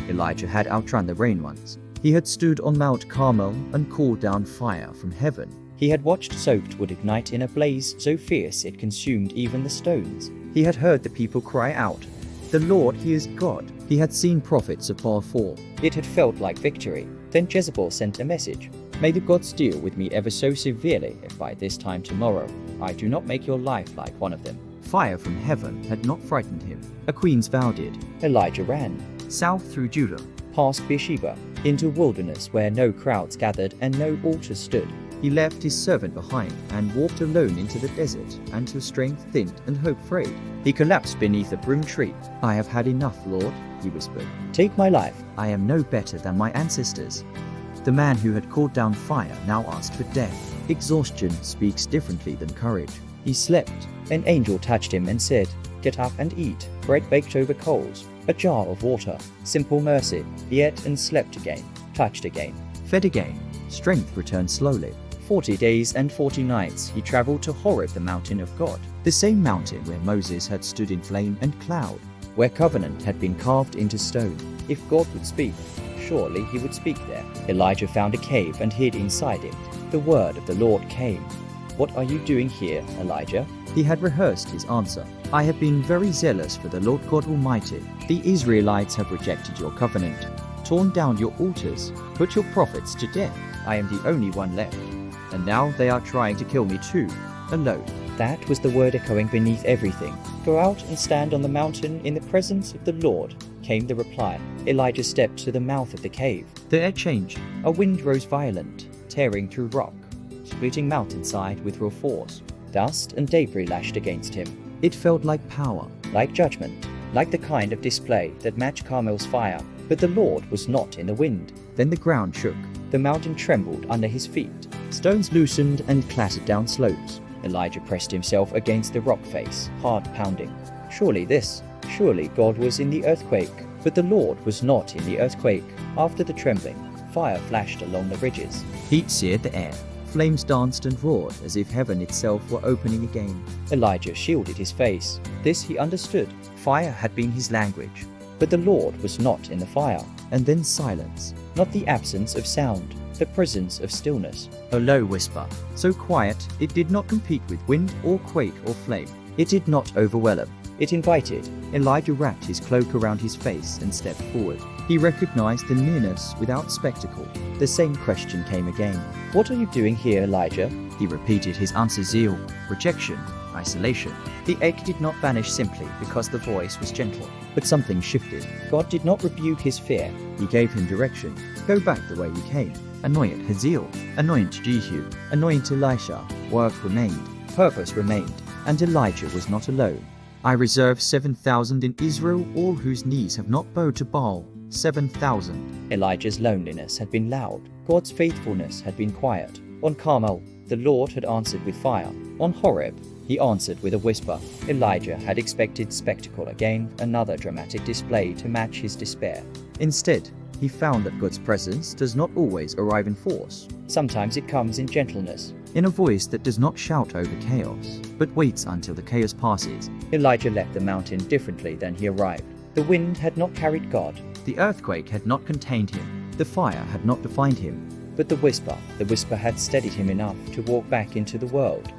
Elijah had outrun the rain once. He had stood on Mount Carmel and called down fire from heaven. He had watched soaked wood ignite in a blaze so fierce it consumed even the stones. He had heard the people cry out, "The Lord, He is God." He had seen prophets of Baal fall. It had felt like victory. Then Jezebel sent a message. May the gods deal with me ever so severely if by this time tomorrow I do not make your life like one of them. Fire from heaven had not frightened him. A queen's vow did. Elijah ran South through Judah, past Beersheba, into wilderness where no crowds gathered and no altars stood. he left his servant behind and walked alone into the desert until strength thinned and hope frayed. He collapsed beneath a broom tree. "I have had enough, Lord," he whispered. Take my life. "I am no better than my ancestors." The man who had called down fire now asked for death. Exhaustion speaks differently than courage. He slept. An angel touched him and said, Get up and eat. Bread baked over coals. A jar of water. Simple mercy. He ate and slept again. Touched again. Fed again. Strength returned slowly. 40 days and 40 nights he traveled to Horeb, the mountain of God, The same mountain where Moses had stood in flame and cloud. where covenant had been carved into stone. If God would speak, surely he would speak there. Elijah found a cave and hid inside it. The word of the Lord came. What are you doing here, Elijah? He had rehearsed his answer. "I have been very zealous for the Lord God Almighty. The Israelites have rejected your covenant, torn down your altars, put your prophets to death. I am the only one left. And now they are trying to kill me too, alone." That was the word echoing beneath everything. Go out and stand on the mountain in the presence of the Lord, came the reply. Elijah stepped to the mouth of the cave. The air changed. A wind rose violent, tearing through rock, splitting mountainside with raw force. Dust and debris lashed against him, It felt like power. like judgment, like the kind of display that matched Carmel's fire. But the Lord was not in the wind. Then the ground shook. The mountain trembled under his feet. Stones loosened and clattered down slopes. Elijah pressed himself against the rock face, heart pounding. Surely God was in the earthquake. But the Lord was not in the earthquake. After the trembling, fire flashed along the ridges. Heat seared the air. Flames danced and roared as if heaven itself were opening again. Elijah shielded his face. This he understood. Fire had been his language. But the Lord was not in the fire. And then silence. Not the absence of sound, the presence of stillness. A low whisper, so quiet it did not compete with wind or quake or flame. It did not overwhelm. It invited. Elijah wrapped his cloak around his face and stepped forward. He recognized the nearness without spectacle. The same question came again. What are you doing here, Elijah? He repeated his answer: zeal, rejection, isolation. The ache did not vanish simply because the voice was gentle, but something shifted. God did not rebuke his fear. He gave him direction. Go back the way you came. Anoint Hazael, anoint Jehu, anoint Elisha. Work remained, purpose remained, and Elijah was not alone. I reserve 7,000 in Israel, all whose knees have not bowed to Baal. 7,000. Elijah's loneliness had been loud. God's faithfulness had been quiet. On Carmel, the Lord had answered with fire. On Horeb, he answered with a whisper. Elijah had expected spectacle again, another dramatic display to match his despair. Instead, he found that God's presence does not always arrive in force. Sometimes it comes in gentleness. In a voice that does not shout over chaos, but waits until the chaos passes. Elijah left the mountain differently than he arrived. The wind had not carried God. The earthquake had not contained him. The fire had not defined him. But the whisper had steadied him enough to walk back into the world.